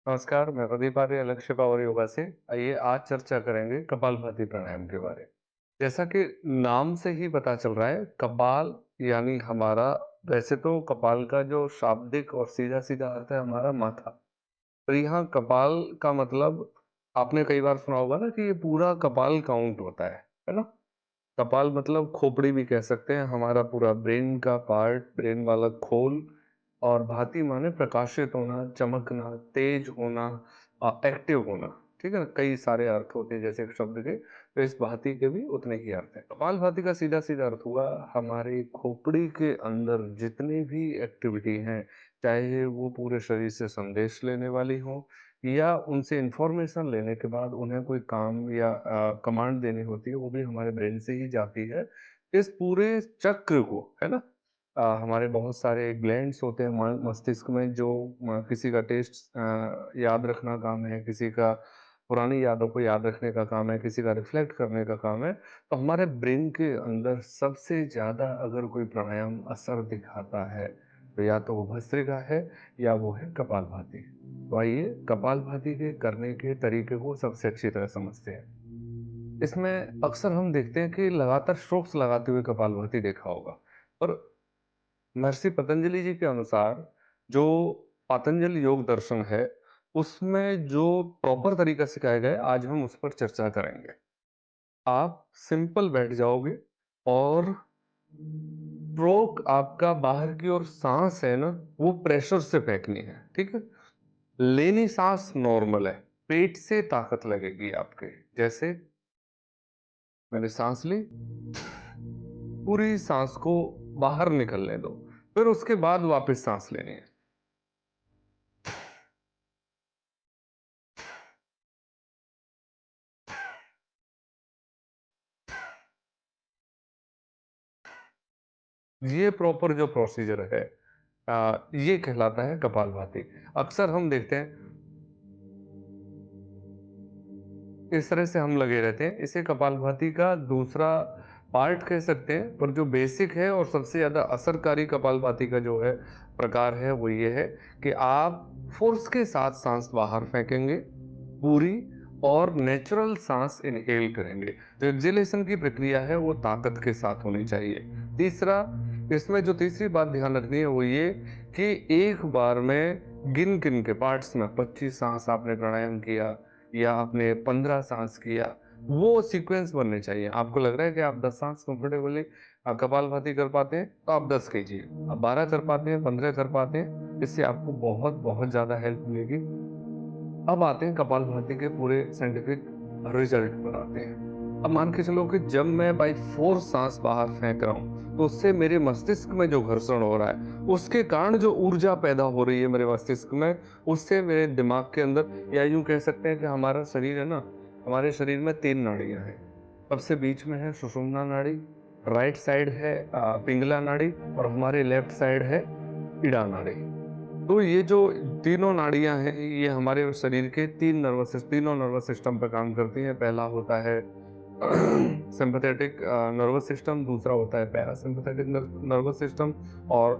नमस्कार, मैं प्रदीप आर्य लक्ष्य पावर योगा से। आइए आज चर्चा करेंगे कपालभाति प्राणायाम के बारे। जैसा कि नाम से ही पता चल रहा है, कपाल यानी हमारा, वैसे तो कपाल का जो शाब्दिक और सीधा-सीधा अर्थ है हमारा माथा। पर यहाँ कपाल का मतलब आपने कई बार सुना होगा ना कि ये पूरा कपाल काउंट होता है ना? कपाल मतलब खोपड़ी भी कह सकते हैं, हमारा पूरा ब्रेन का पार्ट, ब्रेन वाला खोल। और भांति माने प्रकाशित होना, चमकना, तेज होना, एक्टिव होना। ठीक है ना? कई सारे अर्थ होते हैं जैसे शब्द के, तो इस भांति के भी उतने ही अर्थ हैं। कपाल भाति का सीधा सीधा अर्थ हुआ हमारी खोपड़ी के अंदर जितनी भी एक्टिविटी हैं, चाहे वो पूरे शरीर से संदेश लेने वाली हो या उनसे इंफॉर्मेशन लेने के बाद उन्हें कोई काम या कमांड देनी होती है, वो भी हमारे ब्रेन से ही जाती है। इस पूरे चक्र को, है ना? हमारे बहुत सारे ग्लैंड्स होते हैं मस्तिष्क में जो किसी का टेस्ट याद रखना काम है, किसी का पुरानी यादों को याद रखने का काम है, किसी का रिफ्लेक्ट करने का काम है। तो हमारे ब्रेन के अंदर सबसे ज़्यादा अगर कोई प्राणायाम असर दिखाता है, तो या तो वो भस्त्रिका है या वो है कपालभाति। तो आइए कपालभाति के करने के तरीके को सबसे अच्छी तरह समझते हैं। इसमें अक्सर हम देखते हैं कि लगातार स्ट्रोक्स लगाते हुए कपालभाति देखा होगा। पर महर्षि पतंजलि जी के अनुसार जो पातंजल योग दर्शन है, उसमें जो प्रॉपर तरीका सिखाया गया है, आज हम उस पर चर्चा करेंगे। आप सिंपल बैठ जाओगे और स्ट्रोक आपका बाहर की ओर सांस है ना, वो प्रेशर से फेंकनी है, ठीक है? लेनी सांस नॉर्मल है, पेट से ताकत लगेगी आपके। जैसे मैंने सांस ली, पूरी सांस को बाहर निकलने दो, फिर उसके बाद वापस सांस लेनी है। ये प्रॉपर जो प्रोसीजर है, ये कहलाता है कपालभाति। अक्सर हम देखते हैं इस तरह से हम लगे रहते हैं। इसे कपालभाति का दूसरा पार्ट कह सकते हैं, पर जो बेसिक है और सबसे ज़्यादा असरकारी कपालभाति का जो है प्रकार है, वो ये है कि आप फ़ोर्स के साथ साँस बाहर फेंकेंगे पूरी, और नेचुरल साँस इनहेल करेंगे। जो एक्सहेलेशन की प्रक्रिया है वो ताकत के साथ होनी चाहिए। तीसरा, इसमें जो तीसरी बात ध्यान रखनी है वो ये कि एक बार में गिन-गिन के पार्ट्स में 25 साँस आपने प्राणायाम किया या आपने 15 साँस किया, वो सीक्वेंस बनने चाहिए। आपको लग रहा है कि आप 10 साँस कंफर्टेबली कपालभाति कर पाते हैं, तो आप 10 कीजिए। आप 12 कर पाते हैं, 15 कर पाते हैं, इससे आपको बहुत-बहुत ज़्यादा हेल्प मिलेगी। अब आते हैं कपालभाति के पूरे साइंटिफिक रिजल्ट पर आते हैं। अब मान के चलो कि जब मैं बाय फ़ोर्स साँस बाहर फेंक रहा हूँ, तो उससे मेरे मस्तिष्क में जो घर्षण हो रहा है, उसके कारण जो ऊर्जा पैदा हो रही है मेरे मस्तिष्क में, उससे मेरे दिमाग के अंदर, या यूँ कह सकते हैं कि हमारा शरीर है ना, हमारे शरीर में 3 नाड़ियाँ हैं। सबसे बीच में है सुषुम्ना नाड़ी, राइट साइड है पिंगला नाड़ी, और हमारे लेफ्ट साइड है इड़ा नाड़ी। तो ये जो तीनों नाड़ियाँ हैं, ये हमारे शरीर के 3 तीनों नर्वस सिस्टम पे काम करती हैं। पहला होता है सिम्पैथेटिक नर्वस सिस्टम, दूसरा होता है पैरासिम्पैथेटिक नर्वस सिस्टम, और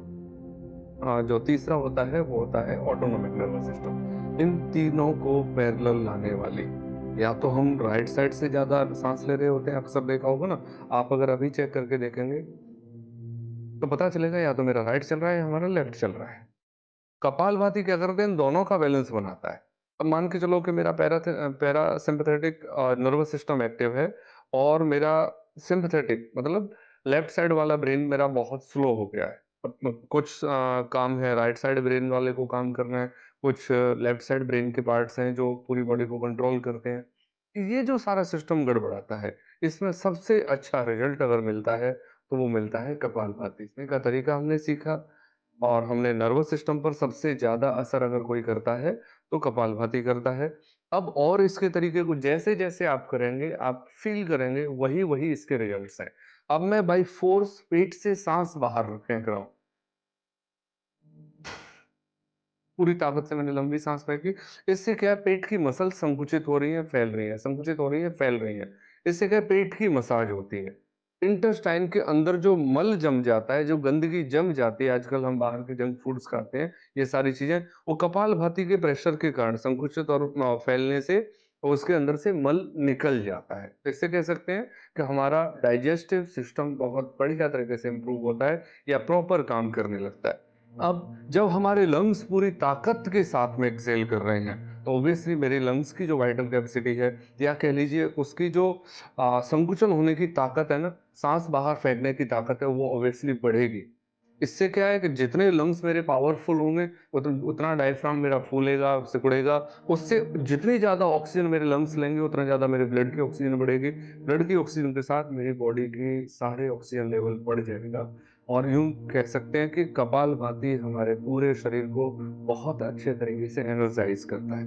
जो तीसरा होता है वो होता है ऑटोनॉमिक नर्वस सिस्टम। इन तीनों को पैरेलल लाने वाली, या तो हम राइट साइड से ज़्यादा साँस ले रहे होते हैं, अक्सर देखा होगा ना, आप अगर अभी चेक करके देखेंगे, तो पता चलेगा या तो मेरा राइट चल रहा है या हमारा लेफ्ट चल रहा है। कपालभाति क्या करते हैं, इन दोनों का बैलेंस बनाता है। अब मान के चलो कि मेरा पैरासिम्पैथेटिक नर्वस सिस्टम एक्टिव है, और मेरा सिम्पैथेटिक मतलब लेफ्ट साइड वाला ब्रेन मेरा बहुत स्लो हो गया है। कुछ काम है राइट साइड ब्रेन वाले को काम करना है, कुछ लेफ्ट साइड ब्रेन के पार्ट्स हैं जो पूरी बॉडी को कंट्रोल करते हैं। ये जो सारा सिस्टम गड़बड़ाता है, इसमें सबसे अच्छा रिजल्ट अगर मिलता है, तो वो मिलता है कपालभाति। इसमें का तरीका हमने सीखा, और हमने नर्वस सिस्टम पर सबसे ज़्यादा असर अगर कोई करता है, तो कपालभाति करता है। अब और इसके तरीके को जैसे-जैसे आप करेंगे, आप फ़ील करेंगे, वही-वही इसके रिज़ल्ट्स हैं। अब मैं बाय फ़ोर्स पेट से साँस बाहर फेंक रहा हूँ। पूरी ताकत से मैंने लंबी साँस फेंकी। इससे क्या है, पेट की मसल्स संकुचित हो रही हैं, फैल रही हैं, संकुचित हो रही हैं, फैल रही हैं। इससे क्या है, पेट की मसाज होती है। इंटेस्टाइन के अंदर जो मल जम जाता है, जो गंदगी जम जाती है, आजकल हम बाहर के जंक फूड्स खाते हैं, ये सारी चीज़ें, वो कपालभाति के प्रेशर के कारण संकुचित और फैलने से उसके अंदर से मल निकल जाता है। तो इससे कह सकते हैं कि हमारा डाइजेस्टिव सिस्टम बहुत बढ़िया तरीके से इम्प्रूव होता है या प्रॉपर काम करने लगता है। अब जब हमारे लंग्स पूरी ताकत के साथ में एक्सेल कर रहे हैं, तो ऑब्वियसली मेरे लंग्स की जो वाइटल कैपेसिटी है या कह लीजिए उसकी जो संकुचन होने की ताकत है ना, साँस बाहर फेंकने की ताकत है, वो ऑब्वियसली बढ़ेगी। इससे क्या है कि जितने लंग्स मेरे पावरफुल होंगे, उतना डायफ्राम मेरा फूलेगा, सिकुड़ेगा। उससे जितनी ज़्यादा ऑक्सीजन मेरे लंग्स लेंगे, उतना ज़्यादा मेरे ब्लड की ऑक्सीजन बढ़ेगी। ब्लड की ऑक्सीजन के साथ मेरी बॉडी की सारे ऑक्सीजन लेवल बढ़ जाएगा और यूँ कह सकते हैं कि कपालभाति हमारे पूरे शरीर को बहुत अच्छे तरीके से एनर्जाइज़ करता है।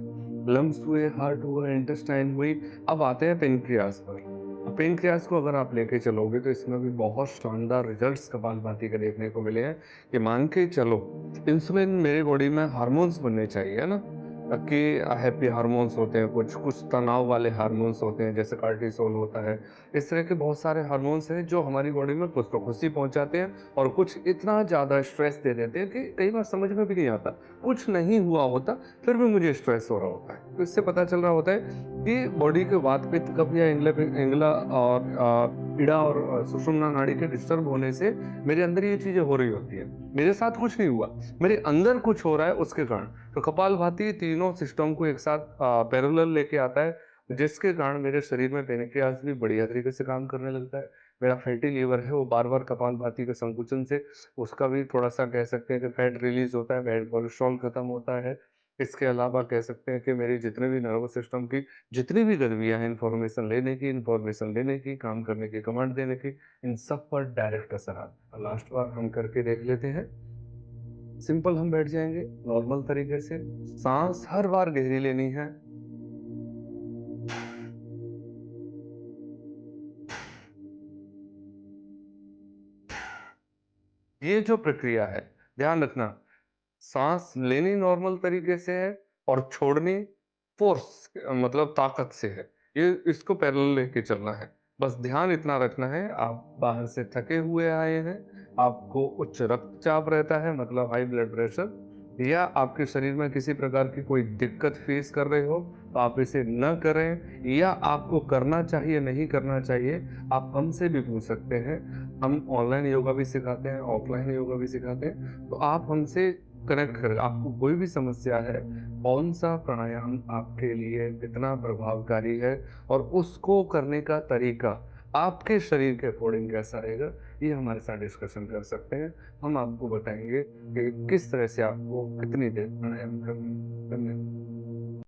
लंग्स हुए, हार्ट हुआ, इंटेस्टाइन हुई, अब आते हैं पेनक्रियाज़ पर। पेनक्रियाज़ को अगर आप लेके चलोगे तो इसमें भी बहुत शानदार रिजल्ट्स कपालभाति के देखने को मिले हैं कि मान के चलो इंसुलिन मेरी बॉडी में हार्मोन्स बनने चाहिए, है ना? कि हैप्पी हार्मोन्स होते हैं, कुछ कुछ तनाव वाले हार्मोन्स होते हैं, जैसे कार्टिसोल होता है। इस तरह के बहुत सारे हार्मोन्स हैं जो हमारी बॉडी में कुछ तो खुशी पहुंचाते हैं और कुछ इतना ज़्यादा स्ट्रेस दे देते हैं कि कई बार समझ में भी नहीं आता। कुछ नहीं हुआ होता फिर भी मुझे स्ट्रेस हो रहा होता है। तो इससे पता चल रहा होता है कि बॉडी के वात पित्त कफ या इंगला और पीड़ा और सुषुम्ना नाड़ी के डिस्टर्ब होने से मेरे अंदर ये चीजें हो रही होती है। मेरे साथ कुछ नहीं हुआ, मेरे अंदर कुछ हो रहा है उसके कारण। तो कपालभाति तीनों सिस्टम को एक साथ पैरेलल लेके आता है, जिसके कारण मेरे शरीर में पेनक्रियास भी बढ़िया तरीके से काम करने लगता है। मेरा फैटी लीवर है वो बार बार कपालभाति के संकुचन से उसका भी थोड़ा सा कह सकते हैं कि फैट रिलीज होता है, बैड कोलेस्ट्रॉल खत्म होता है। इसके अलावा कह सकते हैं कि मेरी जितने भी नर्वस सिस्टम की जितनी भी गतिविधियाँ हैं, इन्फॉर्मेशन लेने की, काम करने की, कमांड देने की, इन सब पर डायरेक्ट असर आता है। लास्ट बार हम करके देख लेते हैं। सिंपल हम बैठ जाएँगे नॉर्मल तरीके से, साँस हर बार गहरी लेनी है। ये जो प्रक्रिया है, ध्यान रखना, साँस लेनी नॉर्मल तरीके से है और छोड़नी फ़ोर्स मतलब ताकत से है। ये इसको पैरेलल लेके चलना है। बस ध्यान इतना रखना है, आप बाहर से थके हुए आए हैं, आपको उच्च रक्तचाप रहता है मतलब हाई ब्लड प्रेशर या आपके शरीर में किसी प्रकार की कोई दिक्कत फ़ेस कर रहे हो, तो आप इसे न करें या आपको करना चाहिए, नहीं करना चाहिए, आप हमसे भी पूछ सकते हैं। हम ऑनलाइन योगा भी सिखाते हैं, ऑफ़लाइन योगा भी सिखाते हैं। तो आप हमसे कनेक्ट करें। आपको कोई भी समस्या है, कौन-सा प्राणायाम आपके लिए कितना प्रभावकारी है और उसको करने का तरीका आपके शरीर के अकॉर्डिंग कैसा रहेगा, ये हमारे साथ डिस्कशन कर सकते हैं। हम आपको बताएँगे कि किस तरह से आपको कितनी देर प्राणायाम करनी करने